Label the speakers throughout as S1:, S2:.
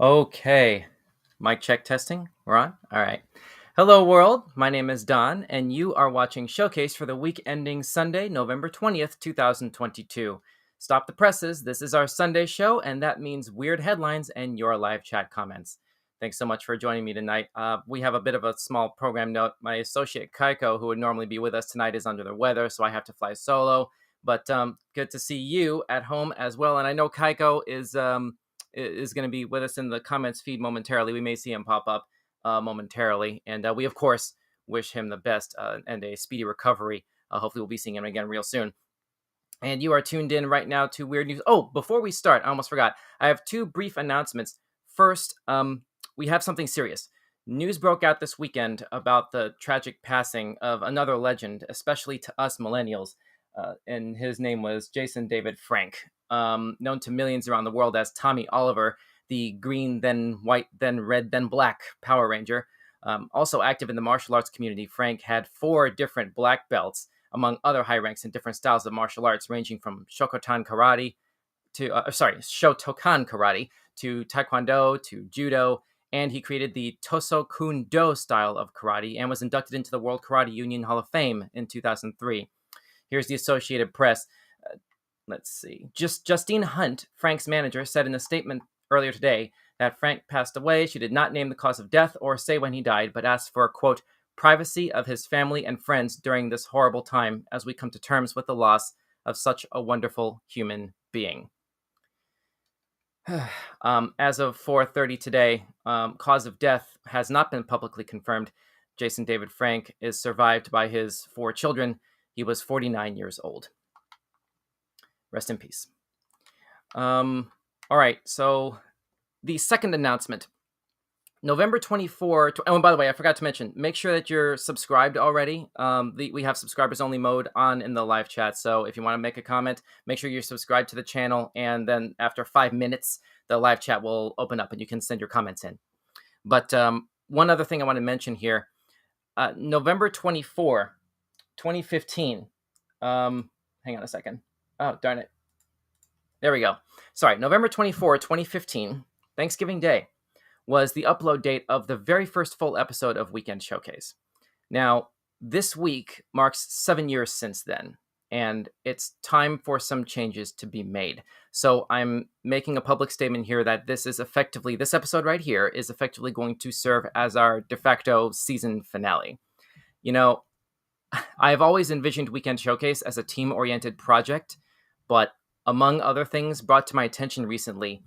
S1: Okay. Mic check testing. We're on? All right. Hello, world. My name is Don, and you are watching Showcase for the week ending Sunday, November 20th, 2022. Stop the presses. This is our Sunday show, and that means weird headlines and your live chat comments. Thanks so much for joining me tonight. We have a bit of a small program note. My associate Kaiko, who would normally be with us tonight, is under the weather, so I have to fly solo. But good to see you at home as well. And I know Kaiko is going to be with us in the comments feed momentarily. We may see him pop up momentarily. And we, of course, wish him the best and a speedy recovery. Hopefully, we'll be seeing him again real soon. And you are tuned in right now to Weird News. Oh, before we start, I almost forgot. I have two brief announcements. First, we have something serious. News broke out this weekend about the tragic passing of another legend, especially to us millennials. And his name was Jason David Frank, known to millions around the world as Tommy Oliver, the green, then white, then red, then black Power Ranger. Also active in the martial arts community, Frank had 4 different black belts, among other high ranks in different styles of martial arts, ranging from Shotokan karate to Taekwondo to Judo, and he created the Toso Kun Do style of karate and was inducted into the World Karate Union Hall of Fame in 2003. Here's the Associated Press. Let's see. Justine Hunt, Frank's manager, said in a statement earlier today that Frank passed away. She did not name the cause of death or say when he died, but asked for, quote, privacy of his family and friends during this horrible time as we come to terms with the loss of such a wonderful human being. As of 4:30 today, cause of death has not been publicly confirmed. Jason David Frank is survived by his 4 children. He was 49 years old. Rest in peace. All right, so the second announcement. November 24. And by the way, I forgot to mention, make sure that you're subscribed already. We have subscribers only mode on in the live chat. So if you want to make a comment, make sure you're subscribed to the channel. And then after 5 minutes, the live chat will open up and you can send your comments in. But one other thing I want to mention here. November 24, 2015. Hang on a second. Oh, darn it. There we go. Sorry, November 24, 2015, Thanksgiving Day, was the upload date of the very first full episode of Weekend Showcase. Now, this week marks 7 years since then, and it's time for some changes to be made. So I'm making a public statement here that this episode right here is effectively going to serve as our de facto season finale. You know, I've always envisioned Weekend Showcase as a team-oriented project, but among other things brought to my attention recently,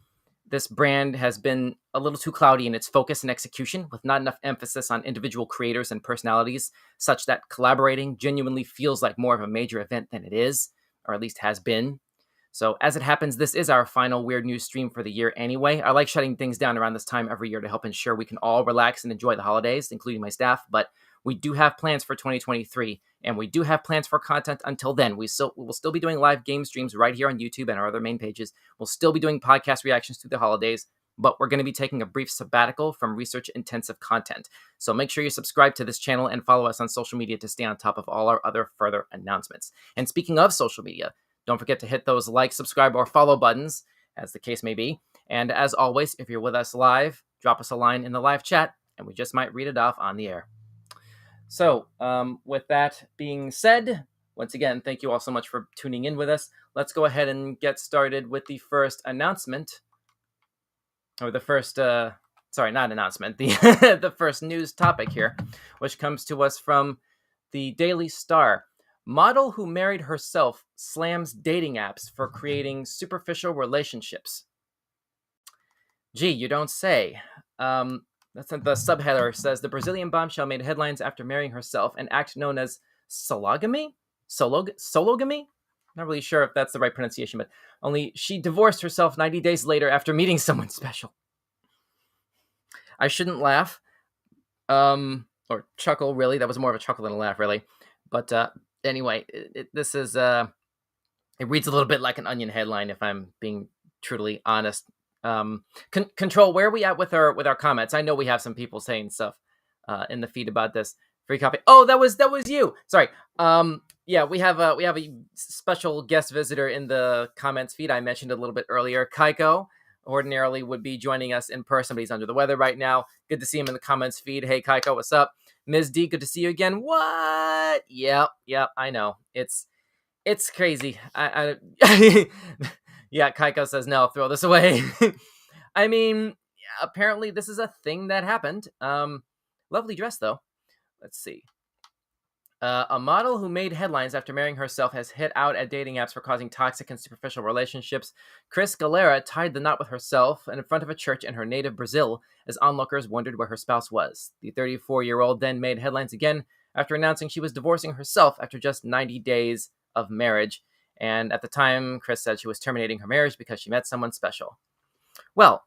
S1: this brand has been a little too cloudy in its focus and execution, with not enough emphasis on individual creators and personalities, such that collaborating genuinely feels like more of a major event than it is, or at least has been. So as it happens, this is our final Weird News stream for the year anyway. I like shutting things down around this time every year to help ensure we can all relax and enjoy the holidays, including my staff, but we do have plans for 2023, and we do have plans for content until then. We'll still be doing live game streams right here on YouTube and our other main pages. We'll still be doing podcast reactions through the holidays, but we're going to be taking a brief sabbatical from research-intensive content. So make sure you subscribe to this channel and follow us on social media to stay on top of all our other further announcements. And speaking of social media, don't forget to hit those like, subscribe, or follow buttons, as the case may be. And as always, if you're with us live, drop us a line in the live chat, and we just might read it off on the air. So, with that being said, once again, thank you all so much for tuning in with us. Let's go ahead and get started with the first announcement. Or the first, the first news topic here, which comes to us from the Daily Star. Model who married herself slams dating apps for creating superficial relationships. Gee, you don't say. That's the subheader says the Brazilian bombshell made headlines after marrying herself, an act known as sologamy? Sologamy? Not really sure if that's the right pronunciation, but only she divorced herself 90 days later after meeting someone special. I shouldn't laugh. Or chuckle, really. That was more of a chuckle than a laugh, really. But anyway, this is... it reads a little bit like an Onion headline, if I'm being truly honest. Control, where are we at with our comments? I know we have some people saying stuff in the feed about this. Free copy. Oh, that was you. Sorry. Yeah, we have a special guest visitor in the comments feed. I mentioned a little bit earlier, Kaiko. ordinarily would be joining us in person, but he's under the weather right now. Good to see him in the comments feed. Hey, Kaiko, what's up? Ms. D, good to see you again. What? Yep, I know. It's crazy. Yeah, Kaiko says, no, throw this away. I mean, apparently this is a thing that happened. Lovely dress, though. Let's see. A model who made headlines after marrying herself has hit out at dating apps for causing toxic and superficial relationships. Chris Galera tied the knot with herself in front of a church in her native Brazil as onlookers wondered where her spouse was. The 34-year-old then made headlines again after announcing she was divorcing herself after just 90 days of marriage. And at the time, Chris said she was terminating her marriage because she met someone special. Well,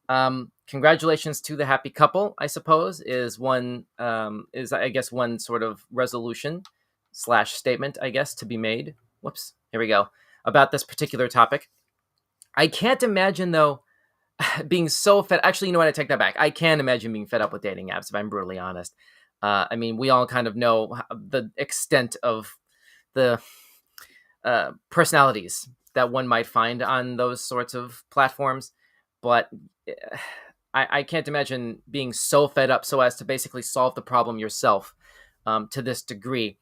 S1: congratulations to the happy couple, I suppose, is I guess one sort of resolution / statement, I guess, to be made. Whoops, here we go. About this particular topic. I can't imagine, though, being so fed. Actually, you know what? I take that back. I can imagine being fed up with dating apps, if I'm brutally honest. I mean, we all kind of know the extent of the personalities that one might find on those sorts of platforms. But I can't imagine being so fed up so as to basically solve the problem yourself to this degree.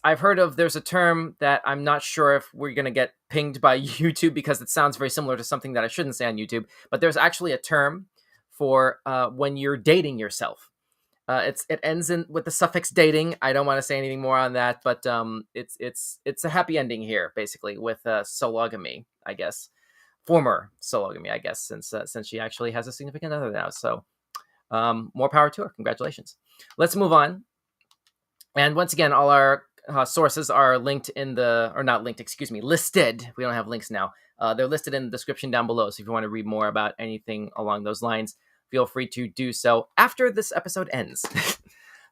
S1: I've heard of, there's a term that I'm not sure if we're going to get pinged by YouTube because it sounds very similar to something that I shouldn't say on YouTube, but there's actually a term for when you're dating yourself. It ends with the suffix dating. I don't want to say anything more on that, but it's a happy ending here, basically, with sologamy, I guess. Former sologamy, I guess, since she actually has a significant other now. So more power to her. Congratulations. Let's move on. And once again, all our sources are linked listed. We don't have links now. They're listed in the description down below. So if you want to read more about anything along those lines, feel free to do so after this episode ends.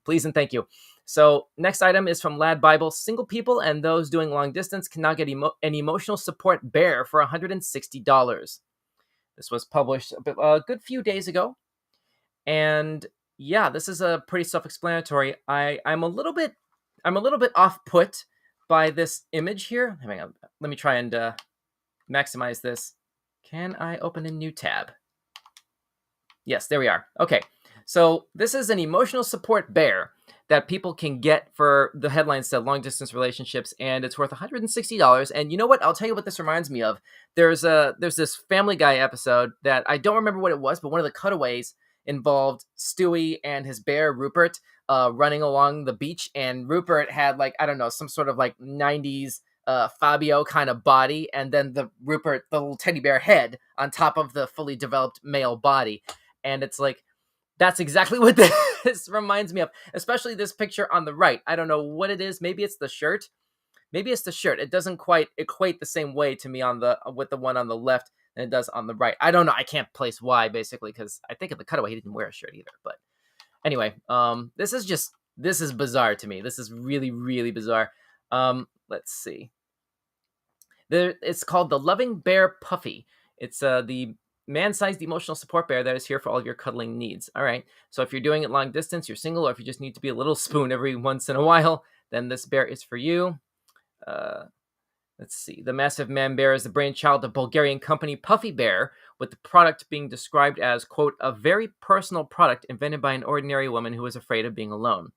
S1: Please and thank you. So next item is from Lad Bible. Single people and those doing long distance can now get an emotional support bear for $160. This was published a good few days ago. And yeah, this is a pretty self-explanatory. I'm a little bit off-put by this image here. Hang on. Let me try and maximize this. Can I open a new tab? Yes, there we are. Okay. So this is an emotional support bear that people can get for, the headline said, long distance relationships, and it's worth $160. And you know what? I'll tell you what this reminds me of. There's this Family Guy episode that I don't remember what it was, but one of the cutaways involved Stewie and his bear Rupert running along the beach, and Rupert had, like, I don't know, some sort of like 90s Fabio kind of body, and then the little teddy bear head on top of the fully developed male body. And it's like, that's exactly what this reminds me of, especially this picture on the right. I don't know what it is. Maybe it's the shirt. It doesn't quite equate the same way to me with the one on the left than it does on the right. I don't know. I can't place why, basically, because I think in the cutaway he didn't wear a shirt either. But anyway, this is bizarre to me. This is really, really bizarre. Let's see. It's called the Loving Bear Puffy. It's the man-sized emotional support bear that is here for all of your cuddling needs. All right. So if you're doing it long distance, you're single, or if you just need to be a little spoon every once in a while, then this bear is for you. Let's see. The massive man bear is the brainchild of Bulgarian company Puffy Bear, with the product being described as, quote, a very personal product invented by an ordinary woman who is afraid of being alone.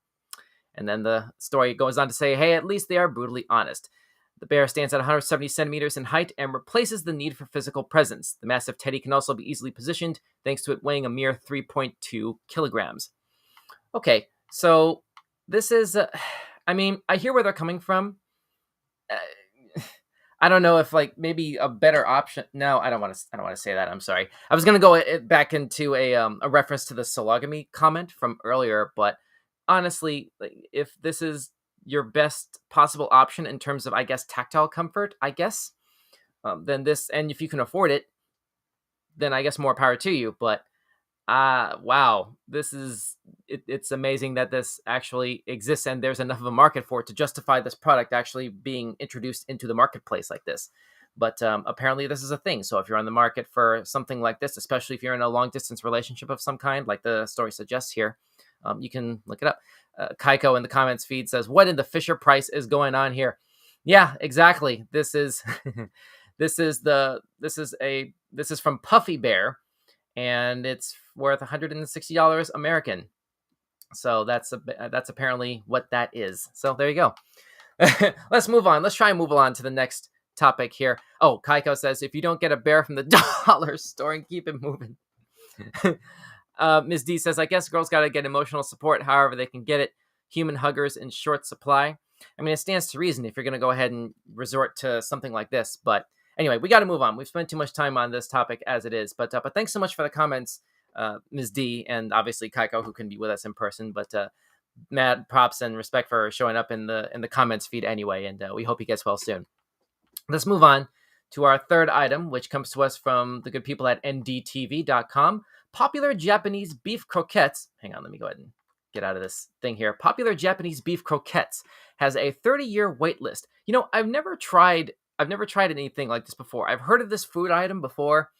S1: And then the story goes on to say, hey, at least they are brutally honest. The bear stands at 170 centimeters in height and replaces the need for physical presence. The massive teddy can also be easily positioned, thanks to it weighing a mere 3.2 kilograms. Okay, so this is, I mean, I hear where they're coming from. I don't know if, like, maybe a better option. No, I don't want to say that. I'm sorry. I was going to go back into a reference to the sologamy comment from earlier, but honestly, if this is your best possible option in terms of, I guess, tactile comfort, I guess, then this, and if you can afford it, then I guess more power to you. But wow, it's amazing that this actually exists and there's enough of a market for it to justify this product actually being introduced into the marketplace like this. But apparently this is a thing. So if you're on the market for something like this, especially if you're in a long distance relationship of some kind, like the story suggests here, you can look it up. Kaiko in the comments feed says, what in the Fisher Price is going on here? Yeah, exactly. This is a This is from Puffy Bear, and it's worth $160 American. So that's apparently what that is. So there you go. Let's move on. Let's try and move on to the next topic here. Oh, Kaiko says, if you don't get a bear from the dollar store and keep it moving. Ms. D says, I guess girls got to get emotional support however they can get it. Human huggers in short supply. I mean, it stands to reason if you're going to go ahead and resort to something like this. But anyway, we got to move on. We've spent too much time on this topic as it is. But thanks so much for the comments, Ms. D, and obviously Kaiko, who can be with us in person. But mad props and respect for showing up in the comments feed anyway. And we hope he gets well soon. Let's move on to our third item, which comes to us from the good people at ndtv.com. Popular Japanese beef croquettes. Hang on, let me go ahead and get out of this thing here. Popular Japanese beef croquettes has a 30-year wait list. You know, I've never tried anything like this before. I've heard of this food item before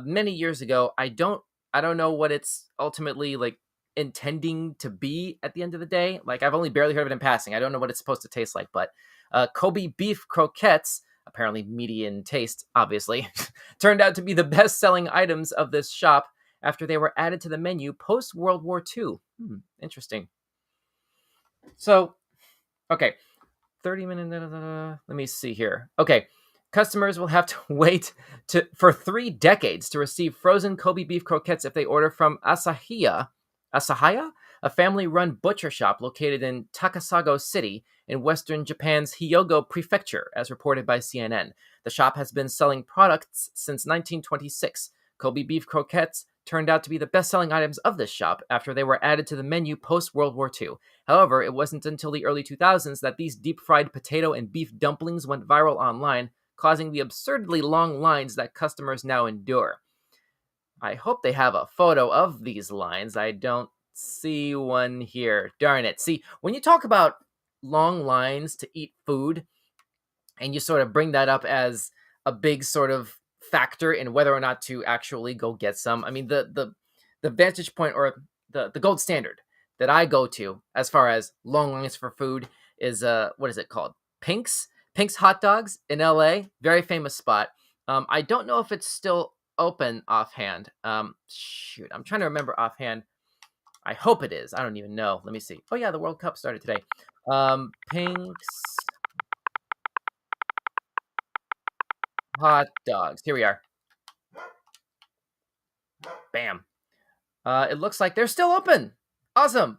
S1: many years ago. I don't know what it's ultimately like intending to be at the end of the day. Like, I've only barely heard of it in passing. I don't know what it's supposed to taste like, but Kobe beef croquettes, apparently meaty in taste, obviously, turned out to be the best-selling items of this shop after they were added to the menu post-World War II. Interesting. So, okay, 30 minutes, let me see here. Okay, customers will have to wait for 3 decades to receive frozen Kobe beef croquettes if they order from Asahaya, a family-run butcher shop located in Takasago City in western Japan's Hyogo Prefecture, as reported by CNN. The shop has been selling products since 1926. Kobe beef croquettes turned out to be the best-selling items of this shop after they were added to the menu post-World War II. However, it wasn't until the early 2000s that these deep-fried potato and beef dumplings went viral online, causing the absurdly long lines that customers now endure. I hope they have a photo of these lines. I don't see one here. Darn it. See, when you talk about long lines to eat food, and you sort of bring that up as a big sort of factor in whether or not to actually go get some. I mean, the vantage point, or the gold standard that I go to as far as long lines for food is what is it called? Pink's Hot Dogs in LA, very famous spot. I don't know if it's still open offhand. Shoot, I'm trying to remember offhand. I hope it is. I don't even know. Let me see. Oh yeah, the World Cup started today. Pink's Hot Dogs. Here we are. Bam. It looks like they're still open. Awesome.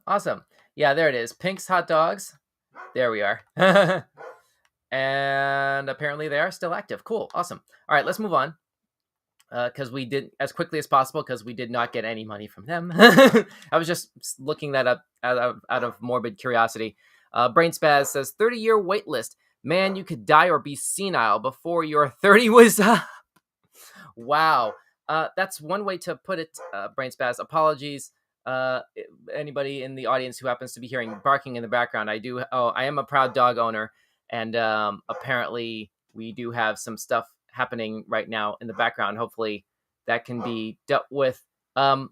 S1: Yeah, there it is. Pink's Hot Dogs. There we are. And apparently they are still active. Cool. Awesome. All right, let's move on. Because we did as quickly as possible, because we did not get any money from them. I was just looking that up out of morbid curiosity. Brain Spaz says 30-year wait list. Man, you could die or be senile before your 30 was up. Wow. That's one way to put it, Brain Spaz. Apologies. Anybody in the audience who happens to be hearing barking in the background. I am a proud dog owner, and apparently we do have some stuff happening right now in the background. Hopefully that can be dealt with. I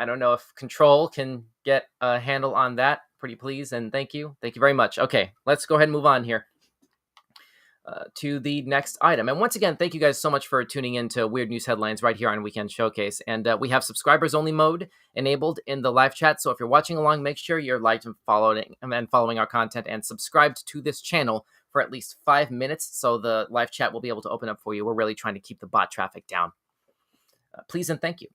S1: don't know if control can get a handle on that. Pretty please, and thank you very much. Okay, let's go ahead and move on here to the next item. And once again, thank you guys so much for tuning in to Weird News Headlines right here on Weekend Showcase. And we have subscribers only mode enabled in the live chat, so if you're watching along, make sure you're liked and following our content, and subscribed to this channel for at least 5 minutes, so the live chat will be able to open up for you. We're really trying to keep the bot traffic down. Please and thank you.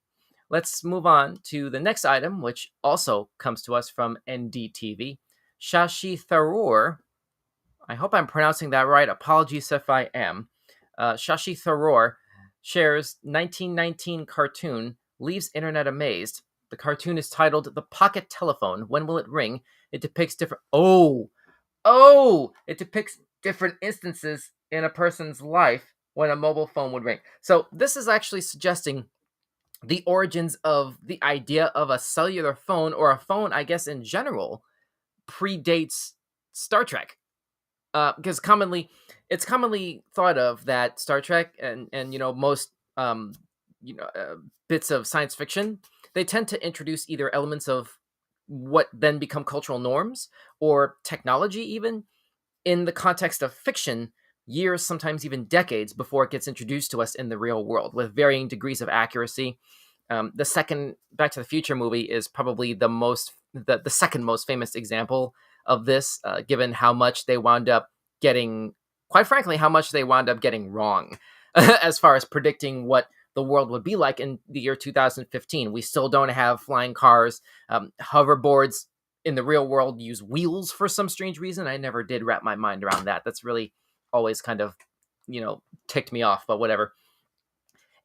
S1: Let's move on to the next item, which also comes to us from NDTV. Shashi Tharoor, I hope I'm pronouncing that right. Apologies if I am. Shashi Tharoor shares 1919 cartoon, leaves internet amazed. The cartoon is titled The Pocket Telephone. When will it ring? It depicts different... it depicts different instances in a person's life when a mobile phone would ring. So this is actually suggesting the origins of the idea of a cellular phone, or a phone, I guess, in general, predates Star Trek. Because it's commonly thought of that Star Trek and most bits of science fiction, they tend to introduce either elements of what then become cultural norms, or technology even, in the context of fiction, years, sometimes even decades, before it gets introduced to us in the real world with varying degrees of accuracy. The second Back to the Future movie is probably the second most famous example of this, given how much they wound up getting, quite frankly, how much they wound up getting wrong as far as predicting what the world would be like in the year 2015. We still don't have flying cars. Hoverboards in the real world use wheels for some strange reason. I never did wrap my mind around that. That's really always kind of, ticked me off, but whatever.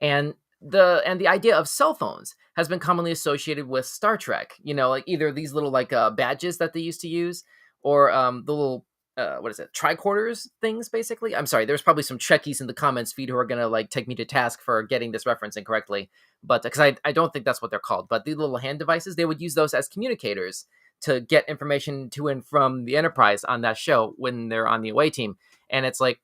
S1: And the idea of cell phones has been commonly associated with Star Trek. Like either these little like badges that they used to use, or the little what is it, tricorders things, basically. I'm sorry, there's probably some Trekkies in the comments feed who are gonna like take me to task for getting this reference incorrectly, but because I don't think that's what they're called. But the little hand devices, they would use those as communicators to get information to and from the Enterprise on that show when they're on the away team. And it's like,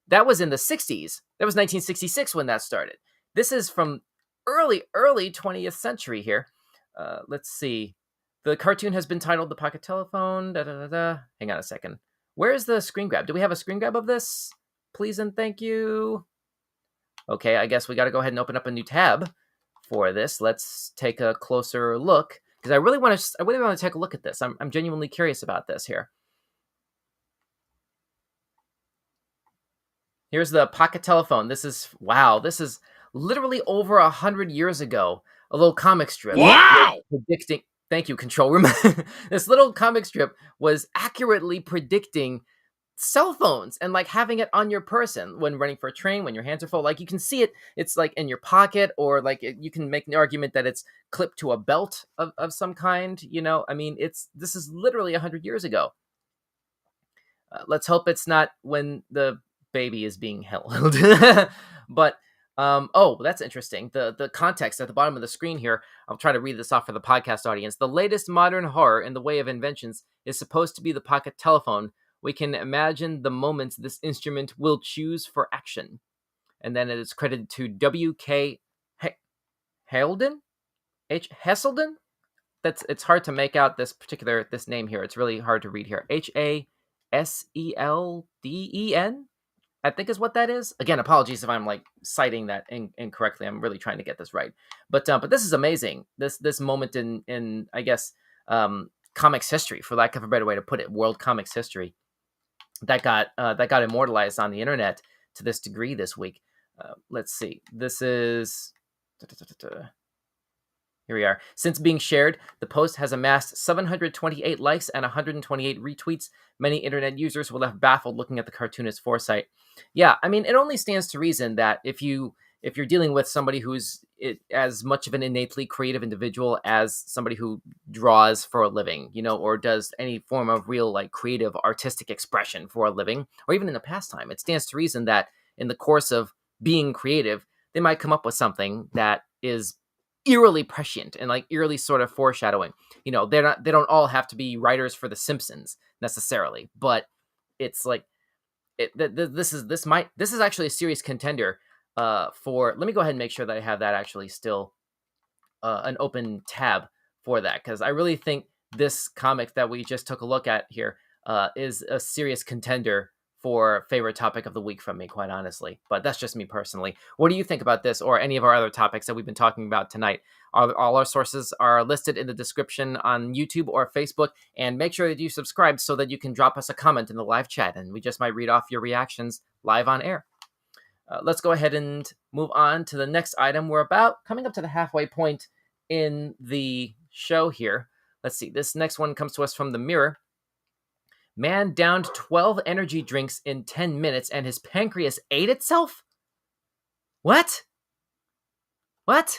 S1: that was in the 60s. That was 1966 when that started. This is from early 20th century here. Let's see. The cartoon has been titled The Pocket Telephone. Hang on a second. Where is the screen grab? Do we have a screen grab of this? Please and thank you. Okay, I guess we got to go ahead and open up a new tab for this. Let's take a closer look, because I really want to take a look at this. I'm genuinely curious about this here. Here's the pocket telephone. This is literally over 100 years ago. A little comic strip.
S2: Wow!
S1: Predicting. Thank you, control room. This little comic strip was accurately predicting cell phones and like having it on your person when running for a train, when your hands are full. Like you can see it. It's like in your pocket, or like you can make an argument that it's clipped to a belt of some kind. I mean, this is literally 100 years ago. Let's hope it's not when the baby is being held. But that's interesting. The context at the bottom of the screen here, I'll try to read this off for the podcast audience. The latest modern horror in the way of inventions is supposed to be the pocket telephone. We can imagine the moments this instrument will choose for action. And then it is credited to W.K. Heselden? It's hard to make out this name here. It's really hard to read here. Haselden, I think is what that is. Again, apologies if I'm like citing that incorrectly. I'm really trying to get this right. But this is amazing. This moment in I guess comics history, for lack of a better way to put it, world comics history, that got immortalized on the internet to this degree this week. Let's see. This is. Here we are. Since being shared, the post has amassed 728 likes and 128 retweets. Many internet users were left baffled looking at the cartoonist's foresight. Yeah, I mean, it only stands to reason that if you're dealing with somebody who's as much of an innately creative individual as somebody who draws for a living, or does any form of real like creative artistic expression for a living, or even in a pastime, it stands to reason that in the course of being creative, they might come up with something that is eerily prescient and like eerily sort of foreshadowing. They don't all have to be writers for The Simpsons necessarily, but it's like this is actually a serious contender for. Let me go ahead and make sure that I have that actually still an open tab for that, because I really think this comic that we just took a look at here is a serious contender for favorite topic of the week from me, quite honestly. But that's just me personally. What do you think about this or any of our other topics that we've been talking about tonight? All our sources are listed in the description on YouTube or Facebook, and make sure that you subscribe so that you can drop us a comment in the live chat, and we just might read off your reactions live on air. Let's go ahead and move on to the next item. We're about coming up to the halfway point in the show here. Let's see. This next one comes to us from the Mirror. Man downed 12 energy drinks in 10 minutes and his pancreas ate itself? What? The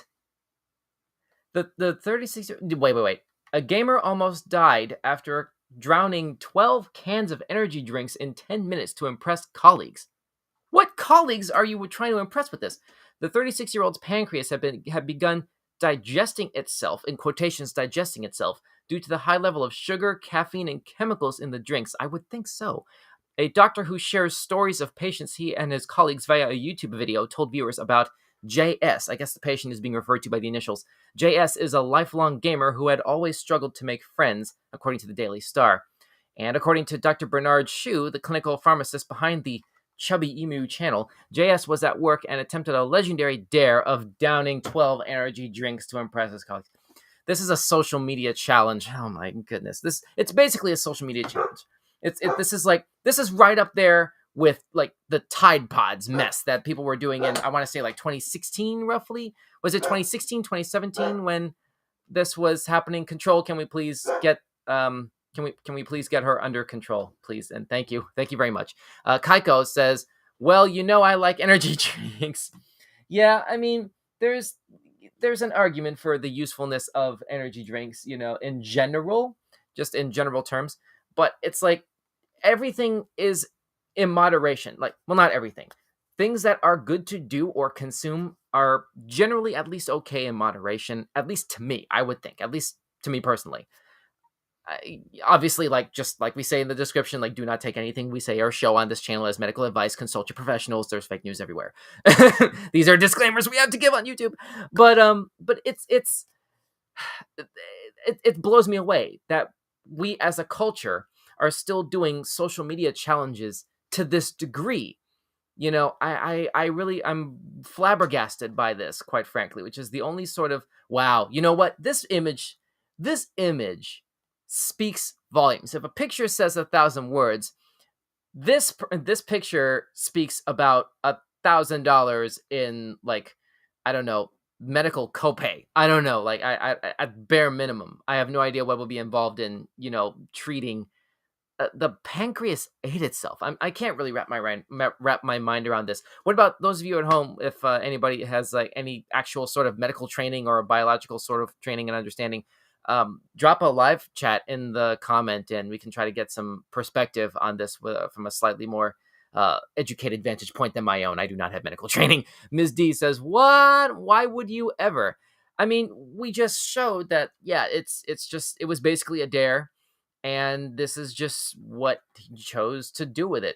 S1: 36... Wait. A gamer almost died after drowning 12 cans of energy drinks in 10 minutes to impress colleagues. What colleagues are you trying to impress with this? The 36-year-old's pancreas had begun digesting itself, in quotations, digesting itself, due to the high level of sugar, caffeine, and chemicals in the drinks. I would think so. A doctor who shares stories of patients he and his colleagues via a YouTube video told viewers about JS. I guess the patient is being referred to by the initials. JS is a lifelong gamer who had always struggled to make friends, according to the Daily Star. And according to Dr. Bernard Hsu, the clinical pharmacist behind the Chubby Emu channel, JS was at work and attempted a legendary dare of downing 12 energy drinks to impress his colleagues. This is a social media challenge. Oh my goodness. It's basically a social media challenge. This is right up there with like the Tide Pods mess that people were doing in, I want to say like 2016 roughly. Was it 2016, 2017 when this was happening? Control, can we please get can we please get her under control, please? And thank you very much. Kaiko says, well, I like energy drinks. Yeah, I mean, there's an argument for the usefulness of energy drinks, in general, just in general terms. But it's like everything is in moderation. Like, well, not everything. Things that are good to do or consume are generally at least okay in moderation, at least to me, I would think, at least to me personally. Obviously, just like we say in the description, like, do not take anything we say or show on this channel as medical advice. Consult your professionals. There's fake news everywhere. These are disclaimers we have to give on YouTube. But it blows me away that we as a culture are still doing social media challenges to this degree. I'm flabbergasted by this, quite frankly, which is the only sort of, wow, you know what? This image speaks volumes. If a picture says 1,000 words, this picture speaks about $1,000 in, like, I don't know, medical copay. I don't know, like, I at bare minimum, I have no idea what will be involved in, treating. The pancreas ate itself. I can't really wrap my mind around this. What about those of you at home? If anybody has like any actual sort of medical training or a biological sort of training and understanding, drop a live chat in the comment, and we can try to get some perspective on this from a slightly more educated vantage point than my own. I do not have medical training. Ms. D says, "What? Why would you ever?" I mean, we just showed that. Yeah, it was basically a dare. And this is just what he chose to do with it.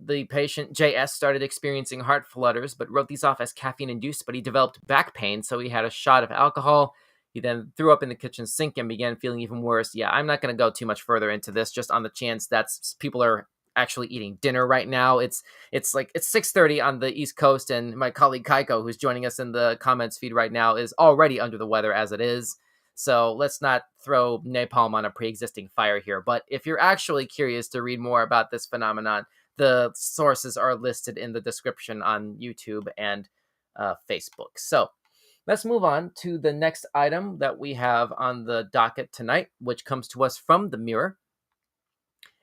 S1: The patient, JS, started experiencing heart flutters, but wrote these off as caffeine-induced, but he developed back pain, so he had a shot of alcohol. He then threw up in the kitchen sink and began feeling even worse. Yeah, I'm not going to go too much further into this, just on the chance that people are actually eating dinner right now. It's 6:30 on the East Coast, and my colleague Kaiko, who's joining us in the comments feed right now, is already under the weather as it is. So let's not throw napalm on a pre-existing fire here. But if you're actually curious to read more about this phenomenon, the sources are listed in the description on YouTube and Facebook. So let's move on to the next item that we have on the docket tonight, which comes to us from the Mirror.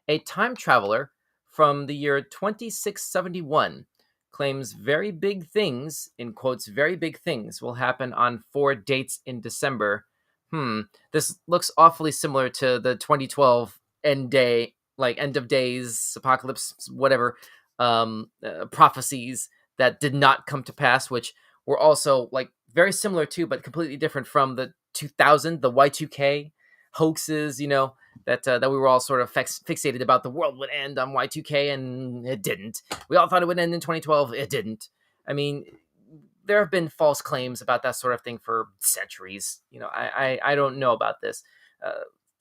S1: A time traveler from the year 2671 claims very big things, in quotes, very big things will happen on 4 dates in December. This looks awfully similar to the 2012 end of days, apocalypse, whatever, prophecies that did not come to pass, which were also like very similar to, but completely different from the 2000, the Y2K hoaxes, that we were all sort of fixated about the world would end on Y2K, and it didn't. We all thought it would end in 2012. It didn't. I mean, there have been false claims about that sort of thing for centuries. I don't know about this.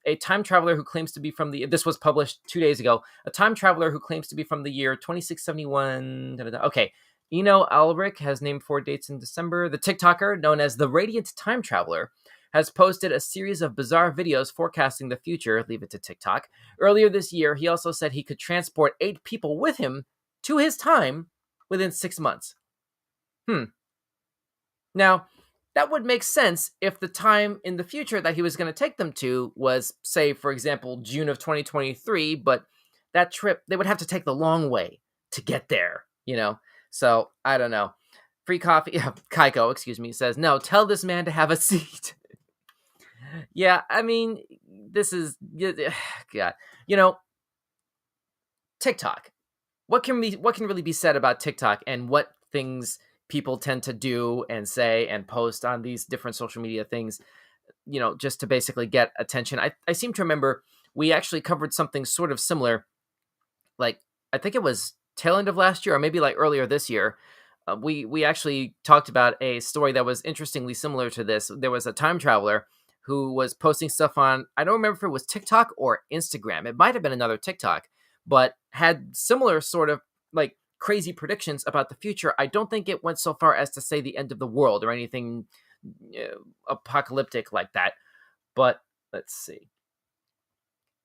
S1: A time traveler who claims to be from this was published 2 days ago. A time traveler who claims to be from the year 2671. Okay. Eno Alric has named 4 dates in December. The TikToker, known as the Radiant Time Traveler, has posted a series of bizarre videos forecasting the future. Leave it to TikTok. Earlier this year, he also said he could transport 8 people with him to his time within 6 months. Now, that would make sense if the time in the future that he was going to take them to was, say, for example, June of 2023, but that trip, they would have to take the long way to get there, So, I don't know. Free coffee, Kaiko, says, no, tell this man to have a seat. Yeah, I mean, this is, God, TikTok. What can really be said about TikTok and what things people tend to do and say and post on these different social media things, just to basically get attention. I seem to remember we actually covered something sort of similar, like, I think it was tail end of last year or maybe like earlier this year. We actually talked about a story that was interestingly similar to this. There was a time traveler who was posting stuff on, I don't remember if it was TikTok or Instagram. It might have been another TikTok, but had similar sort of like crazy predictions about the future. I don't think it went so far as to say the end of the world or anything apocalyptic like that. But let's see.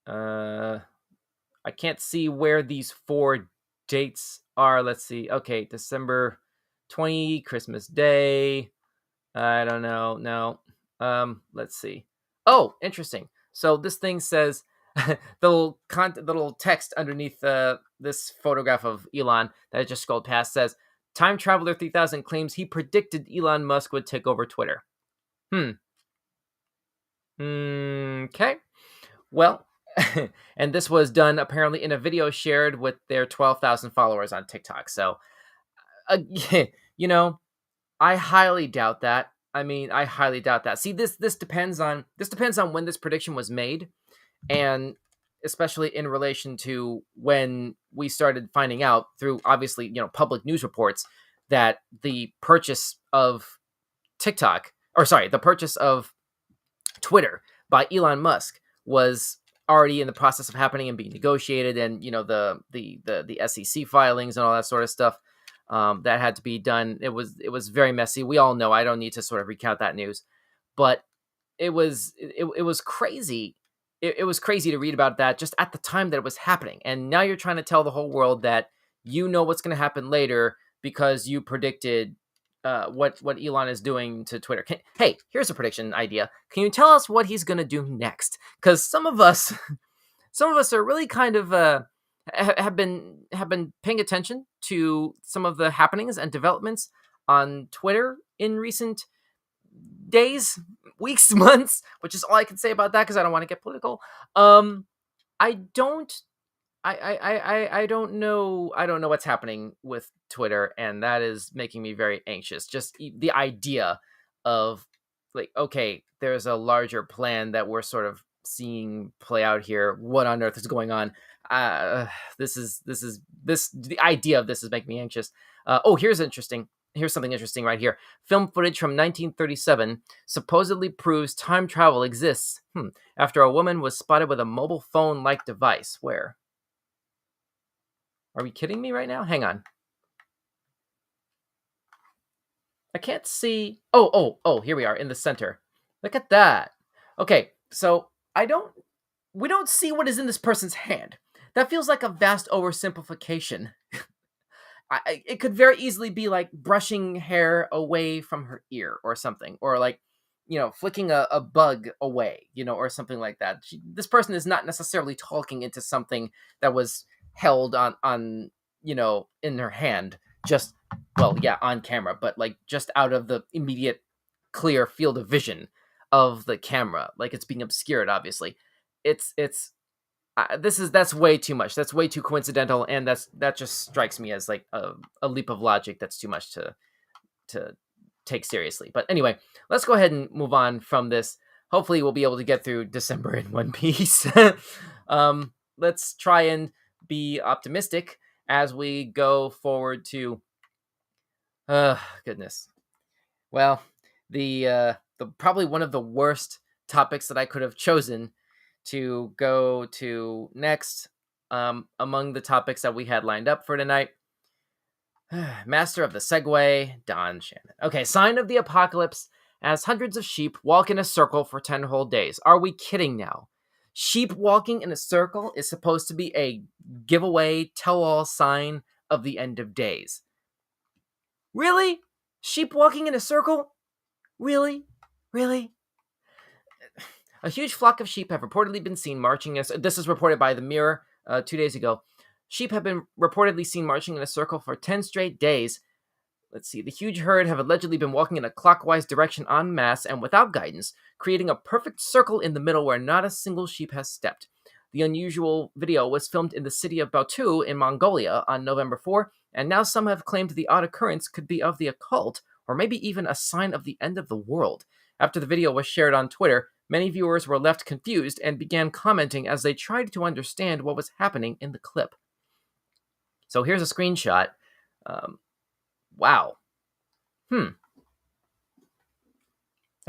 S1: I can't see where these 4 dates are. Let's see. Okay, December 20, Christmas Day. I don't know. No. Let's see. Oh, interesting. So this thing says the little text underneath this photograph of Elon that I just scrolled past says, "Time Traveler 3000 claims he predicted Elon Musk would take over Twitter." Okay. Well, and this was done apparently in a video shared with their 12,000 followers on TikTok. So, uh, you know, I highly doubt that. I mean, I highly doubt that. See, this depends on when this prediction was made, and especially in relation to when we started finding out through obviously public news reports that the purchase of the purchase of Twitter by Elon Musk was already in the process of happening and being negotiated, and the SEC filings and all that sort of stuff that had to be done. It was very messy. We all know. I don't need to sort of recount that news, but it was crazy. It was crazy to read about that just at the time that it was happening, and now you're trying to tell the whole world that you know what's going to happen later because you predicted what Elon is doing to Twitter. Hey, here's a prediction idea. Can you tell us what he's going to do next? Because some of us are really kind of have been paying attention to some of the happenings and developments on Twitter in recent days, weeks, months, which is all I can say about that because I don't want to get political. I don't I don't know. I don't know what's happening with Twitter, and that is making me very anxious. Just the idea of like, okay, there's a larger plan that we're sort of seeing play out here. What on earth is going on? The idea of this is making me anxious. Here's something interesting right here. Film footage from 1937 supposedly proves time travel exists. After a woman was spotted with a mobile phone-like device. Where? Are we kidding me right now? Hang on. I can't see. Oh, here we are in the center. Look at that. Okay, so we don't see what is in this person's hand. That feels like a vast oversimplification. It could very easily be like brushing hair away from her ear or something, or like, flicking a bug away, or something like that. This person is not necessarily talking into something that was held on in her hand, just, well, yeah, on camera, but like just out of the immediate clear field of vision of the camera, like it's being obscured. Obviously, that's way too much. That's way too coincidental, and that just strikes me as like a leap of logic that's too much to take seriously. But anyway, let's go ahead and move on from this. Hopefully, we'll be able to get through December in one piece. Let's try and be optimistic as we go forward to goodness. Well, the probably one of the worst topics that I could have chosen to go to next among the topics that we had lined up for tonight. Master of the segue, Don Shannon. Okay, sign of the apocalypse as hundreds of sheep walk in a circle for 10 whole days. Are we kidding now? Sheep walking in a circle is supposed to be a giveaway, tell-all sign of the end of days. Really? Sheep walking in a circle? Really? Really? A huge flock of sheep have reportedly been seen marching. This is reported by The Mirror 2 days ago. Sheep have been reportedly seen marching in a circle for 10 straight days. Let's see. The huge herd have allegedly been walking in a clockwise direction en masse and without guidance, creating a perfect circle in the middle where not a single sheep has stepped. The unusual video was filmed in the city of Bautu in Mongolia on November 4, and now some have claimed the odd occurrence could be of the occult, or maybe even a sign of the end of the world. After the video was shared on Twitter, many viewers were left confused and began commenting as they tried to understand what was happening in the clip. So here's a screenshot. Wow. I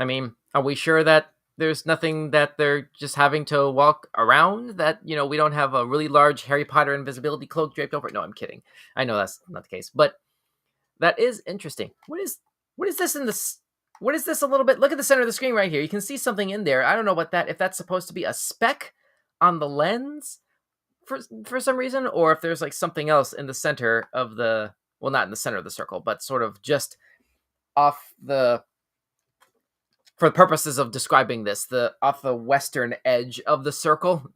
S1: mean, are we sure that there's nothing that they're just having to walk around, that, we don't have a really large Harry Potter invisibility cloak draped over it. No, I'm kidding. I know that's not the case, but that is interesting. What is this in this? What is this a little bit? Look at the center of the screen right here. You can see something in there. I don't know if that's supposed to be a speck on the lens for some reason, or if there's like something else in the center of the, well, not in the center of the circle, but sort of just off the, for purposes of describing this, the off the western edge of the circle,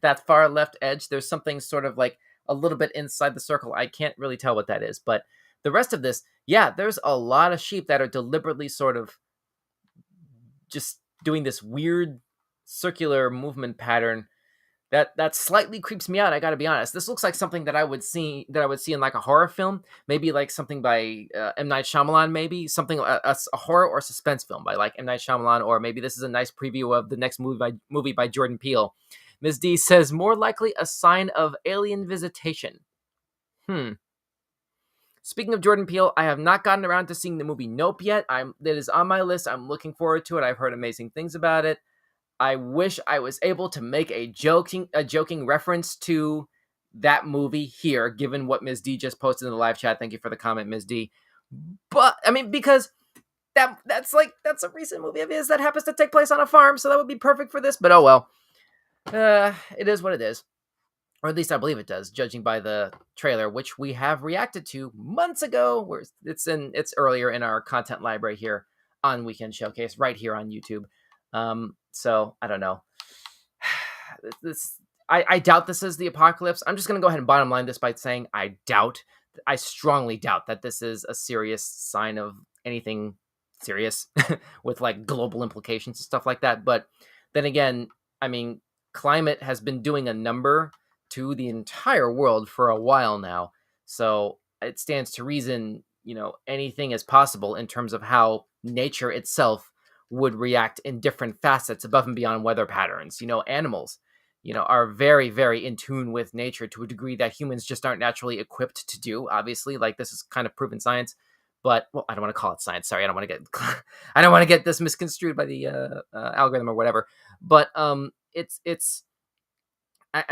S1: that far left edge, there's something sort of like a little bit inside the circle. I can't really tell what that is, but the rest of this, yeah, there's a lot of sheep that are deliberately sort of just doing this weird circular movement pattern that slightly creeps me out. I got to be honest. This looks like something that I would see in like a horror film, maybe like something by M. Night Shyamalan, maybe something a horror or suspense film by like M. Night Shyamalan, or maybe this is a nice preview of the next movie by Jordan Peele. Ms. D says more likely a sign of alien visitation. Speaking of Jordan Peele, I have not gotten around to seeing the movie Nope yet. It is on my list. I'm looking forward to it. I've heard amazing things about it. I wish I was able to make a joking reference to that movie here, given what Ms. D just posted in the live chat. Thank you for the comment, Ms. D. But I mean, because that's a recent movie of his that happens to take place on a farm, so that would be perfect for this. But oh well, it is what it is, or at least I believe it does, judging by the trailer, which we have reacted to months ago. Where it's earlier in our content library here on Weekend Showcase, right here on YouTube. So I don't know. I doubt this is the apocalypse. I'm just going to go ahead and bottom line this by saying I strongly doubt that this is a serious sign of anything serious with like global implications and stuff like that. But then again, I mean, climate has been doing a number to the entire world for a while now. So it stands to reason, anything is possible in terms of how nature itself would react in different facets above and beyond weather patterns. Animals, are very, very in tune with nature to a degree that humans just aren't naturally equipped to do. Obviously, like this is kind of proven science, but well, I don't want to call it science. Sorry, I don't want to get this misconstrued by the algorithm or whatever. But I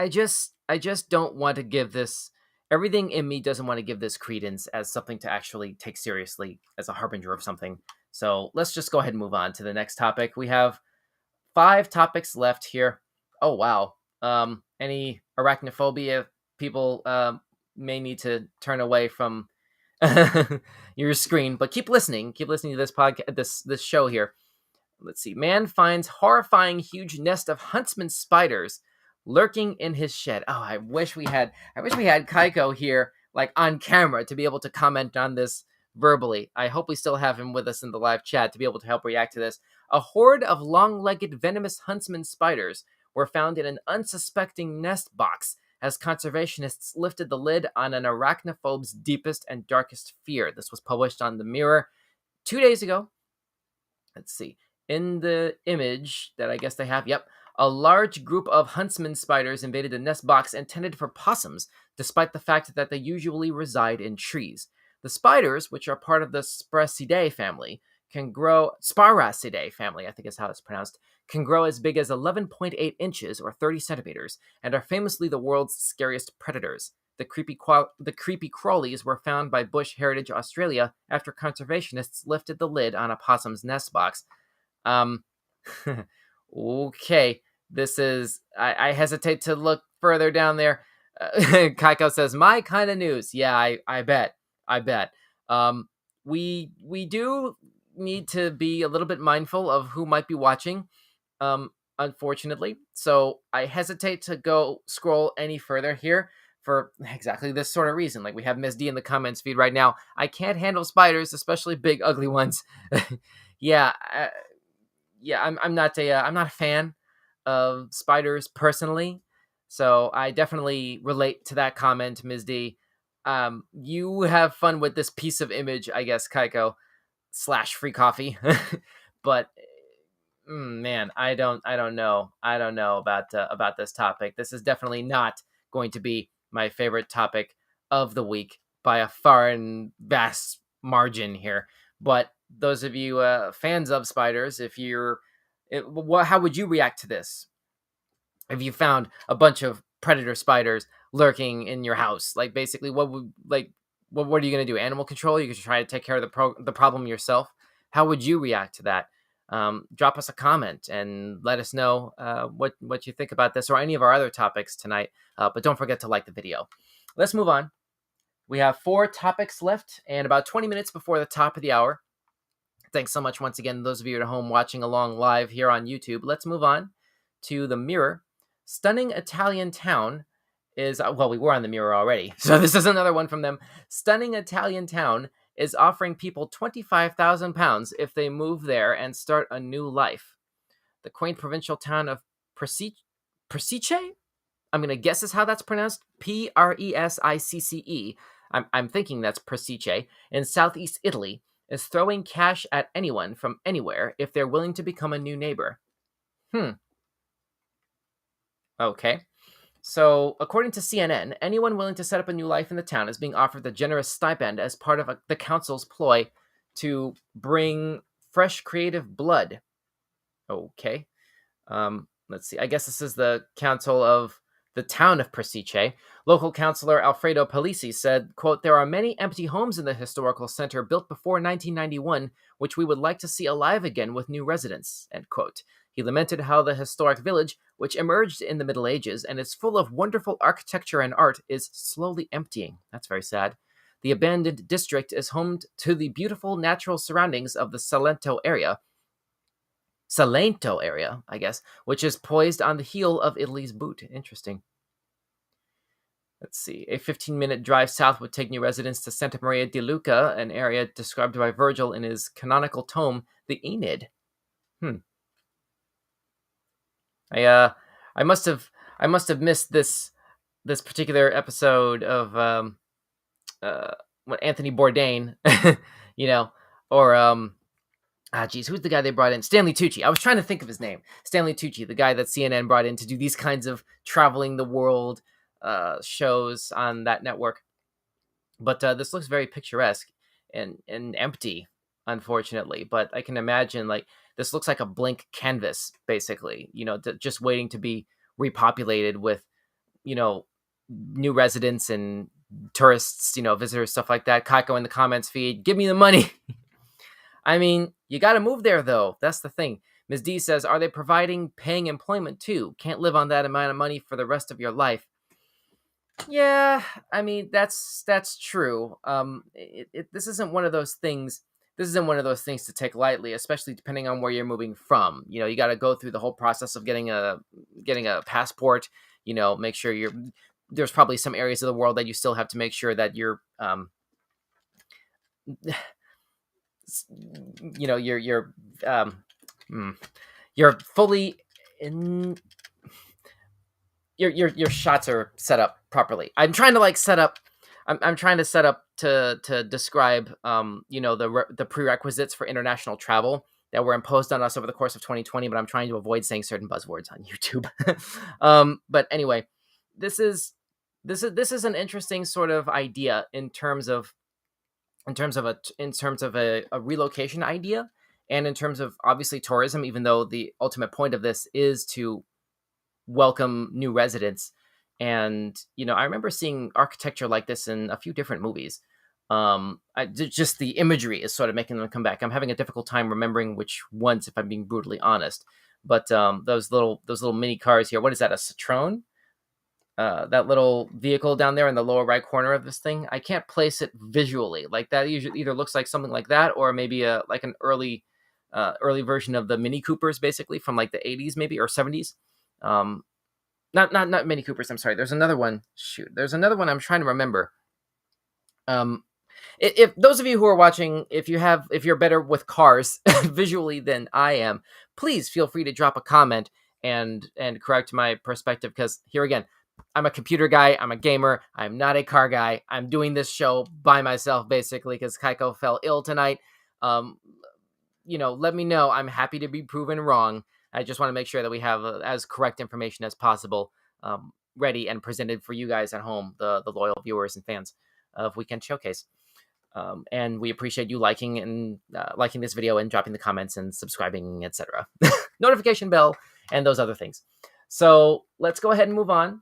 S1: just don't want to give this. Everything in me doesn't want to give this credence as something to actually take seriously as a harbinger of something. So let's just go ahead and move on to the next topic. We have 5 topics left here. Oh, wow. Any arachnophobia people may need to turn away from your screen, but keep listening. Keep listening to this podcast, this show here. Let's see. Man finds horrifying huge nest of huntsman spiders lurking in his shed. Oh, I wish we had Kaiko here, like on camera, to be able to comment on this verbally. I hope we still have him with us in the live chat to be able to help react to this. A horde of long-legged venomous huntsman spiders were found in an unsuspecting nest box as conservationists lifted the lid on an arachnophobe's deepest and darkest fear. This was published on The Mirror 2 days ago. Let's see. In the image that I guess they have, a large group of huntsman spiders invaded the nest box intended for possums, despite the fact that they usually reside in trees. The spiders, which are part of the Sparacidae family, I think is how it's pronounced, can grow as big as 11.8 inches or 30 centimeters, and are famously the world's scariest predators. The creepy crawlies were found by Bush Heritage Australia after conservationists lifted the lid on a possum's nest box. Okay, this is... I hesitate to look further down there. Kaiko says, my kind of news. Yeah, I bet. We do need to be a little bit mindful of who might be watching, unfortunately. So I hesitate to go scroll any further here for exactly this sort of reason. Like we have Ms. D in the comments feed right now. I can't handle spiders, especially big, ugly ones. I'm not a fan of spiders personally. So I definitely relate to that comment, Ms. D. You have fun with this piece of image, I guess, Kaiko / free coffee. But man, I don't know about this topic. This is definitely not going to be my favorite topic of the week by a far and vast margin here. But those of you fans of spiders, if you're How would you react to this if you found a bunch of predator spiders lurking in your house? Like, basically, what are you going to do? Animal control? You could try to take care of the problem yourself. How would you react to that? Drop us a comment and let us know what you think about this or any of our other topics tonight. But don't forget to like the video. Let's move on. We have 4 topics left and about 20 minutes before the top of the hour. Thanks so much once again, those of you at home watching along live here on YouTube. Let's move on to the Mirror. Stunning Italian town is, well, we were on the Mirror already, so this is another one from them. Stunning Italian town is offering people £25,000 if they move there and start a new life. The quaint provincial town of Presice? I'm going to guess is how that's pronounced. Presicce. I'm thinking that's Presice. In southeast Italy, is throwing cash at anyone from anywhere if they're willing to become a new neighbor. Okay. So, according to CNN, anyone willing to set up a new life in the town is being offered the generous stipend as part of the council's ploy to bring fresh creative blood. Okay. Let's see. I guess this is the council of the town of Presice. Local councilor Alfredo Palisi said, quote, "There are many empty homes in the historical center built before 1991, which we would like to see alive again with new residents," end quote. He lamented how the historic village, which emerged in the Middle Ages and is full of wonderful architecture and art, is slowly emptying. That's very sad. The abandoned district is home to the beautiful natural surroundings of the Salento area, I guess, which is poised on the heel of Italy's boot. Interesting. Let's see. A 15-minute drive south would take new residents to Santa Maria di Luca, an area described by Virgil in his canonical tome, the Aeneid. I must have missed this particular episode of what Anthony Bourdain, or who's the guy they brought in? Stanley Tucci. I was trying to think of his name. Stanley Tucci, the guy that CNN brought in to do these kinds of traveling the world shows on that network. But this looks very picturesque and empty, unfortunately. But I can imagine, like, this looks like a blank canvas, basically, just waiting to be repopulated with, new residents and tourists, visitors, stuff like that. Kaiko in the comments feed, give me the money. I mean, you got to move there, though. That's the thing. Ms. D says, are they paying employment, too? Can't live on that amount of money for the rest of your life. Yeah, I mean, that's true. This isn't one of those things. This isn't one of those things to take lightly, especially depending on where you're moving from. You got to go through the whole process of getting a passport. Make sure there's probably some areas of the world that you still have to make sure that you're you're fully in. Your shots are set up properly. I'm trying to set up. I'm trying to set up to describe the prerequisites for international travel that were imposed on us over the course of 2020. But I'm trying to avoid saying certain buzzwords on YouTube. But anyway, this is an interesting sort of idea in terms of a relocation idea, and in terms of obviously tourism. Even though the ultimate point of this is to welcome new residents. And I remember seeing architecture like this in a few different movies. Just the imagery is sort of making them come back. I'm having a difficult time remembering which ones, if I'm being brutally honest. But those little mini cars here. What is that? A Citroen? That little vehicle down there in the lower right corner of this thing. I can't place it visually. Like, that usually either looks like something like that, or maybe like an early version of the Mini Coopers, basically from like the 80s maybe, or 70s. Not Mini Coopers. I'm sorry. There's another one. There's another one I'm trying to remember. If those of you who are watching, if you're better with cars visually than I am, please feel free to drop a comment and correct my perspective. Because here again, I'm a computer guy. I'm a gamer. I'm not a car guy. I'm doing this show by myself, basically, because Kaiko fell ill tonight. Let me know. I'm happy to be proven wrong. I just want to make sure that we have as correct information as possible ready and presented for you guys at home, the loyal viewers and fans of Weekend Showcase. And we appreciate you liking this video and dropping the comments and subscribing, etc. Notification bell and those other things. So let's go ahead and move on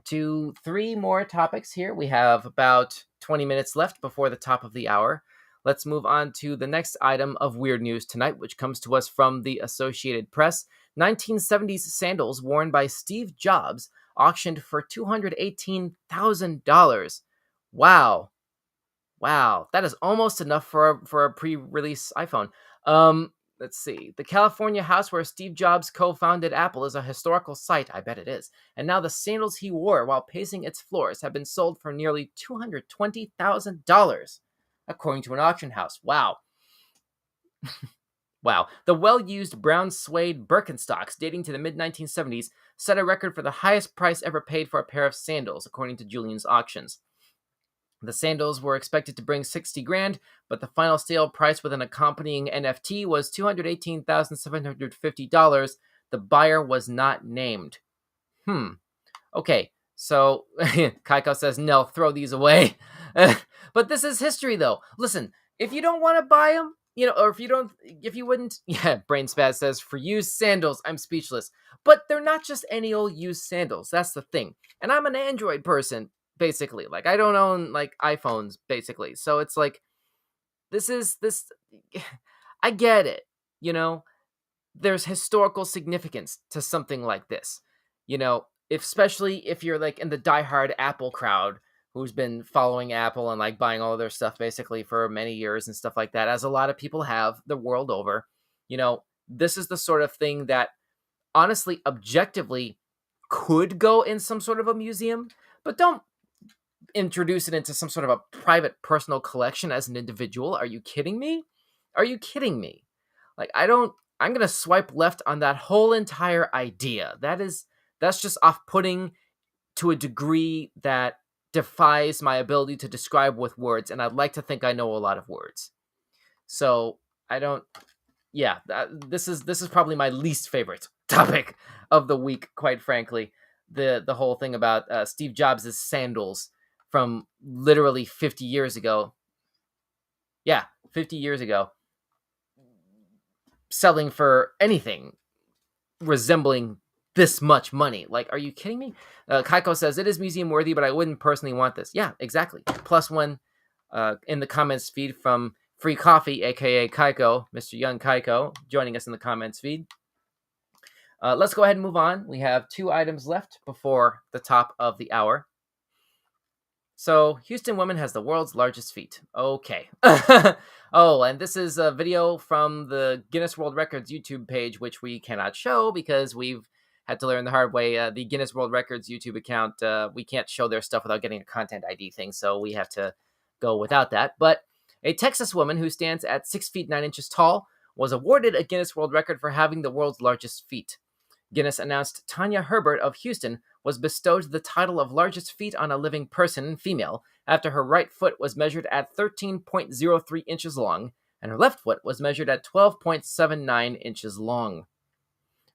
S1: to 3 more topics here. We have about 20 minutes left before the top of the hour. Let's move on to the next item of weird news tonight, which comes to us from the Associated Press. 1970s sandals worn by Steve Jobs auctioned for $218,000. Wow. That is almost enough for a pre-release iPhone. Let's see. The California house where Steve Jobs co-founded Apple is a historical site. I bet it is. And now the sandals he wore while pacing its floors have been sold for nearly $220,000, according to an auction house. Wow. Wow. The well-used brown suede Birkenstocks dating to the mid-1970s set a record for the highest price ever paid for a pair of sandals, according to Julian's Auctions. The sandals were expected to bring $60,000, but the final sale price with an accompanying NFT was $218,750. The buyer was not named. Okay, so Kaiko says, no, throw these away. But this is history, though. Listen, if you don't want to buy them, or if you wouldn't, Brain Spaz says, for used sandals, I'm speechless. But they're not just any old used sandals. That's the thing. And I'm an Android person. Basically, like, I don't own iPhones, basically. So it's like, I get it. There's historical significance to something like this. Especially if you're in the diehard Apple crowd who's been following Apple and buying all of their stuff basically for many years and stuff like that, as a lot of people have the world over. This is the sort of thing that honestly, objectively, could go in some sort of a museum, but don't introduce it into some sort of a private personal collection as an individual. Are you kidding me? I'm gonna swipe left on that whole entire idea. That's just off-putting to a degree that defies my ability to describe with words, and I'd like to think I know a lot of words. So this is probably my least favorite topic of the week, quite frankly. The whole thing about Steve Jobs' sandals from literally 50 years ago. Yeah, 50 years ago. Selling for anything resembling this much money. Are you kidding me? Kaiko says, it is museum worthy, but I wouldn't personally want this. Yeah, exactly. +1 in the comments feed from Free Coffee, aka Kaiko, Mr. Young Kaiko, joining us in the comments feed. Let's go ahead and move on. We have 2 items left before the top of the hour. So, Houston woman has the world's largest feet. Okay. Oh, and this is a video from the Guinness World Records YouTube page, which we cannot show because we've had to learn the hard way. The Guinness World Records YouTube account, we can't show their stuff without getting a content ID thing, so we have to go without that. But a Texas woman who stands at 6 feet 9 inches tall was awarded a Guinness World Record for having the world's largest feet. Guinness announced Tanya Herbert of Houston was bestowed the title of largest feet on a living person, female, after her right foot was measured at 13.03 inches long, and her left foot was measured at 12.79 inches long.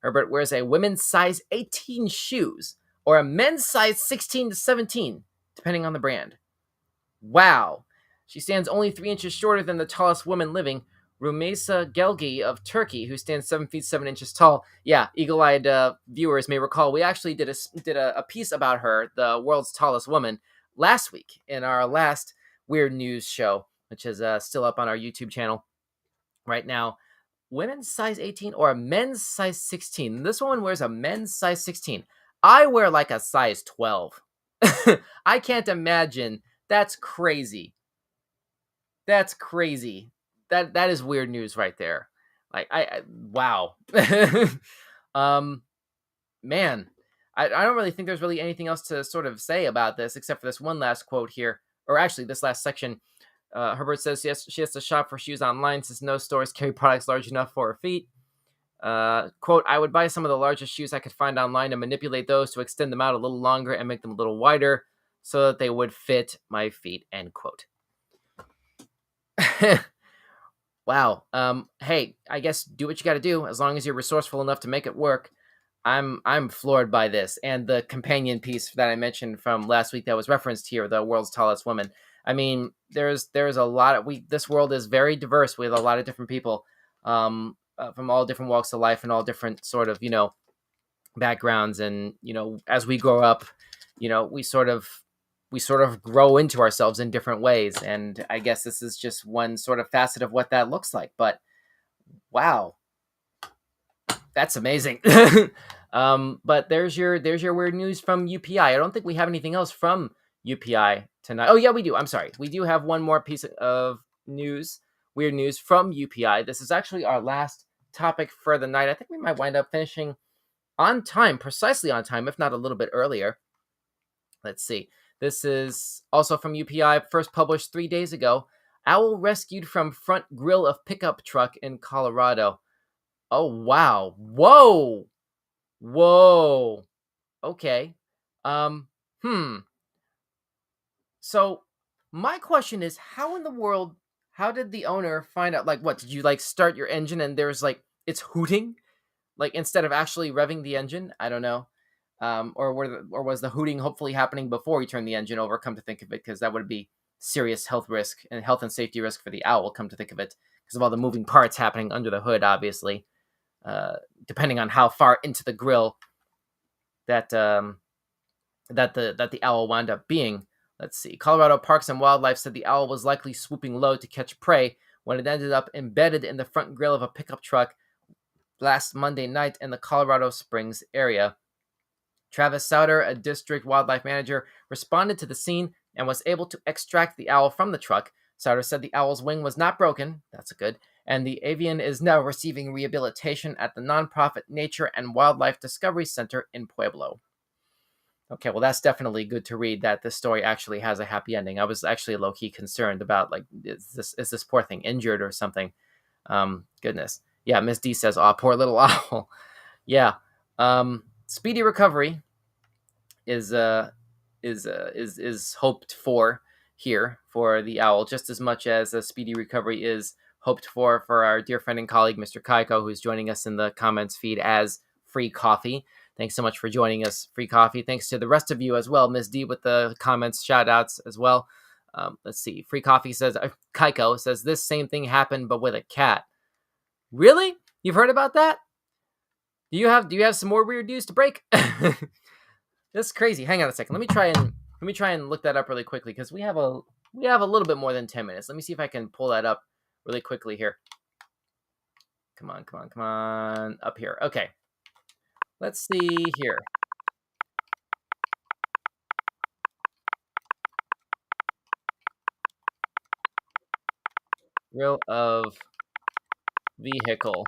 S1: Herbert wears a women's size 18 shoes, or a men's size 16 to 17, depending on the brand. Wow. She stands only 3 inches shorter than the tallest woman living, Rumeysa Gelgi of Turkey, who stands 7 feet 7 inches tall. Yeah, eagle-eyed viewers may recall we actually did a piece about her, the world's tallest woman, last week in our last Weird News show, which is still up on our YouTube channel right now. Women's size 18 or a men's size 16. This woman wears a men's size 16. I wear a size 12. I can't imagine. That's crazy. That's crazy. That is weird news right there. Wow. Man, I don't really think there's really anything else to sort of say about this except for this one last quote here, or actually this last section. Herbert says she has to shop for shoes online since no stores carry products large enough for her feet. Quote, I would buy some of the largest shoes I could find online and manipulate those to extend them out a little longer and make them a little wider so that they would fit my feet, end quote. Wow. Hey, I guess do what you got to do as long as you're resourceful enough to make it work. I'm floored by this, and the companion piece that I mentioned from last week that was referenced here, the world's tallest woman. I mean, there's a lot of this world is very diverse with a lot of different people, from all different walks of life and all different sort of backgrounds. And as we grow up, we sort of grow into ourselves in different ways. And I guess this is just one sort of facet of what that looks like. But wow, that's amazing. But there's your weird news from UPI. I don't think we have anything else from UPI tonight. Oh yeah, we do. I'm sorry. We do have one more piece of news, weird news from UPI. This is actually our last topic for the night. I think we might wind up finishing on time, precisely on time, if not a little bit earlier. Let's see. This is also from UPI, first published 3 days ago. Owl rescued from front grill of pickup truck in Colorado. Oh, wow. Whoa. Whoa. Okay. Um, hmm. So my question is, how in the world, how did the owner find out, like, what, did you, like, start your engine and there's, like, it's hooting? Like, instead of actually revving the engine? I don't know. Or was the hooting hopefully happening before you turned the engine over, come to think of it, because that would be serious health risk and health and safety risk for the owl, come to think of it, because of all the moving parts happening under the hood, obviously. Depending on how far into the grill that the owl wound up being. Let's see. Colorado Parks and Wildlife said the owl was likely swooping low to catch prey when it ended up embedded in the front grill of a pickup truck last Monday night in the Colorado Springs area. Travis Souter, a district wildlife manager, responded to the scene and was able to extract the owl from the truck. Souter said the owl's wing was not broken, that's good, and the avian is now receiving rehabilitation at the nonprofit Nature and Wildlife Discovery Center in Pueblo. Okay, well, that's definitely good to read that this story actually has a happy ending. I was actually low-key concerned about, like, is this poor thing injured or something? Goodness. Yeah, Miss D says, "Aw, poor little owl." Yeah. Speedy recovery is hoped for here for the owl, just as much as a speedy recovery is hoped for our dear friend and colleague, Mr. Kaiko, who's joining us in the comments feed as Free Coffee. Thanks so much for joining us, Free Coffee. Thanks to the rest of you as well, Miss D, with the comments, shout outs as well. Let's see. Free Coffee says, Kaiko says, this same thing happened, but with a cat. Really? You've heard about that? Do you have some more weird news to break? That's crazy. Hang on a second. Let me try and look that up really quickly, because we have a little bit more than 10 minutes. Let me see if I can pull that up really quickly here. Come on. Up here. Okay. Let's see here. Grill of vehicle.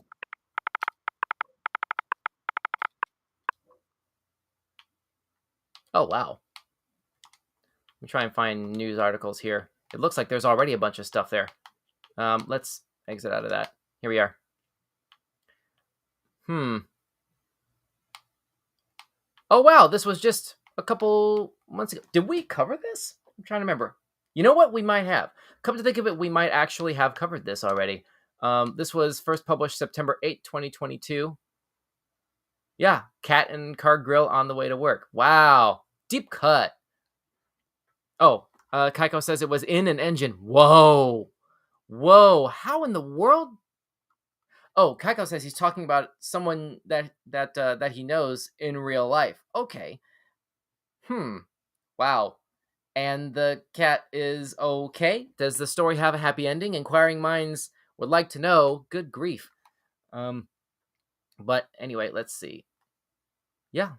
S1: Oh, wow. Let me try and find news articles here. It looks like there's already a bunch of stuff there. Let's exit out of that. Here we are. Oh, wow. This was just a couple months ago. Did we cover this? I'm trying to remember. You know what? We might have. Come to think of it, we might actually have covered this already. This was first published September 8, 2022. Yeah, cat and car grill on the way to work. Wow. Deep cut. Oh, Kaiko says it was in an engine. Whoa. How in the world? Oh, Kaiko says he's talking about someone that he knows in real life. Okay. Wow. And the cat is okay? Does the story have a happy ending? Inquiring minds would like to know. Good grief. But anyway, let's see. Yeah.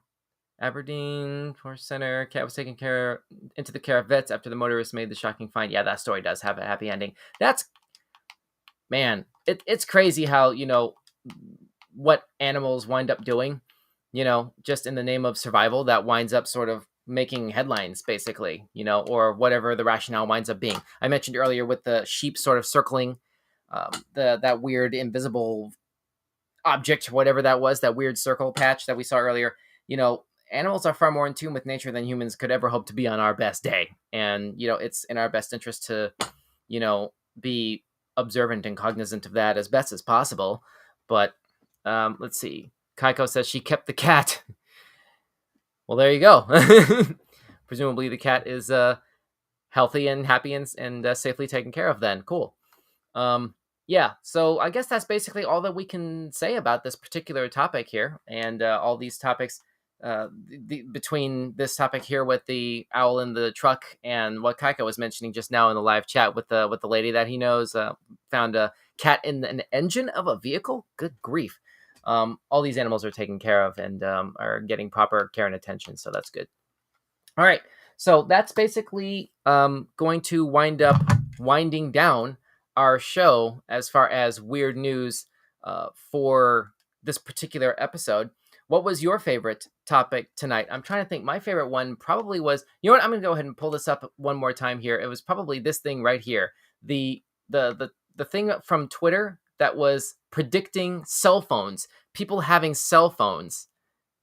S1: Aberdeen Force Center. Cat was taken into the care of vets after the motorist made the shocking find. Yeah, that story does have a happy ending. That's, man, it's crazy how, what animals wind up doing, just in the name of survival, that winds up sort of making headlines, basically, or whatever the rationale winds up being. I mentioned earlier with the sheep sort of circling that weird invisible object, whatever that was, that weird circle patch that we saw earlier. Animals are far more in tune with nature than humans could ever hope to be on our best day. And, it's in our best interest to, be observant and cognizant of that as best as possible. But let's see. Kaiko says she kept the cat. Well, there you go. Presumably the cat is healthy and happy and safely taken care of then. Cool. Yeah, so I guess that's basically all that we can say about this particular topic here, and all these topics between this topic here with the owl in the truck and what Kaika was mentioning just now in the live chat with the lady that he knows found a cat in an engine of a vehicle. Good grief! All these animals are taken care of and are getting proper care and attention, so that's good. All right, so that's basically going to winding down our show as far as weird news for this particular episode. What was your favorite topic tonight? I'm trying to think. My favorite one probably was, you know what? I'm going to go ahead and pull this up one more time here. It was probably this thing right here. The thing from Twitter that was predicting cell phones, people having cell phones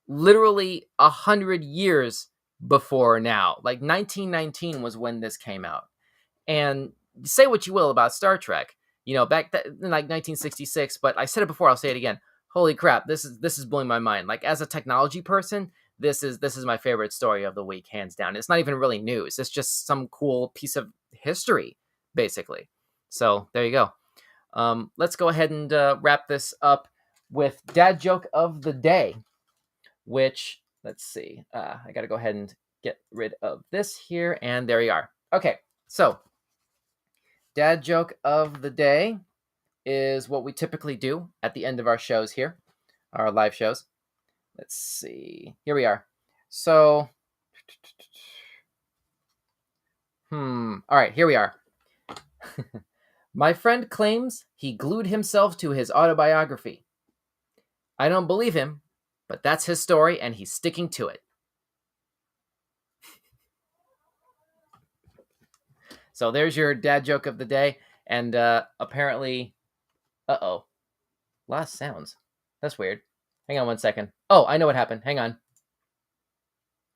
S1: literally 100 years before now. Like 1919 was when this came out. And say what you will about Star Trek, back in like 1966, but I said it before, I'll say it again. Holy crap, this is blowing my mind. Like, as a technology person, this is my favorite story of the week, hands down. It's not even really news. It's just some cool piece of history, basically. So there you go. Let's go ahead and wrap this up with Dad Joke of the Day, which, let's see. I got to go ahead and get rid of this here, and there you are. Okay, so Dad Joke of the Day is what we typically do at the end of our shows here, our live shows. Let's see. Here we are. So, all right, here we are. My friend claims he glued himself to his autobiography. I don't believe him, but that's his story, and he's sticking to it. So there's your Dad Joke of the Day, and apparently, lost sounds. That's weird. Hang on one second. Oh, I know what happened. Hang on.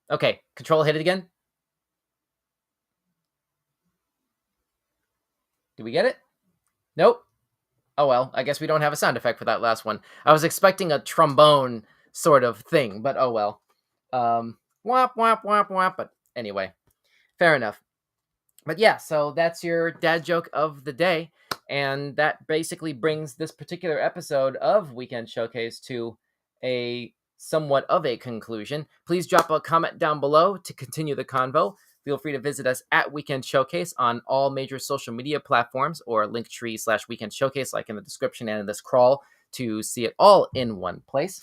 S1: Okay, Control, hit it again. Did we get it? Nope. Oh well, I guess we don't have a sound effect for that last one. I was expecting a trombone sort of thing, but oh well. Womp, womp, womp, womp. But anyway, fair enough. But yeah, so that's your Dad Joke of the Day. And that basically brings this particular episode of Weekend Showcase to a somewhat of a conclusion. Please drop a comment down below to continue the convo. Feel free to visit us at Weekend Showcase on all major social media platforms, or Linktree/Weekend Showcase, like in the description and in this crawl, to see it all in one place.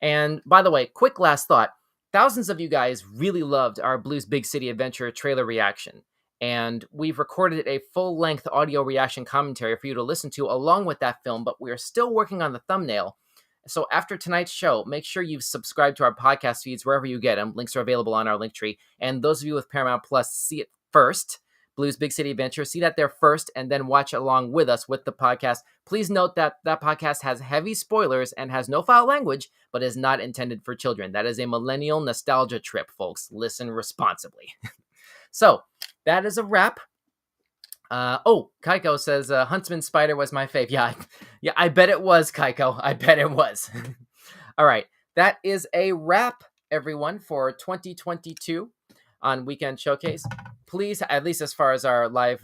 S1: And by the way, quick last thought. Thousands of you guys really loved our Blues Big City Adventure trailer reaction. And we've recorded a full-length audio reaction commentary for you to listen to along with that film, but we are still working on the thumbnail. So after tonight's show, make sure you've subscribed to our podcast feeds wherever you get them. Links are available on our Linktree. And those of you with Paramount Plus, see it first. Blues Big City Adventure, see that there first, and then watch along with us with the podcast. Please note that that podcast has heavy spoilers and has no foul language, but is not intended for children. That is a millennial nostalgia trip, folks. Listen responsibly. So, that is a wrap. Kaiko says, Huntsman Spider was my fave. Yeah, I bet it was, Kaiko. I bet it was. All right, that is a wrap, everyone, for 2022 on Weekend Showcase. Please, at least as far as our live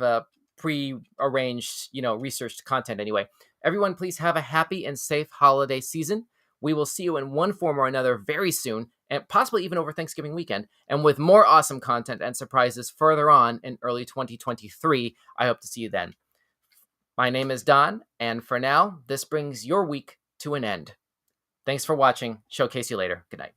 S1: pre-arranged, researched content anyway, everyone please have a happy and safe holiday season. We will see you in one form or another very soon, and possibly even over Thanksgiving weekend, and with more awesome content and surprises further on in early 2023. I hope to see you then. My name is Don, and for now, this brings your week to an end. Thanks for watching. Showcase you later. Good night.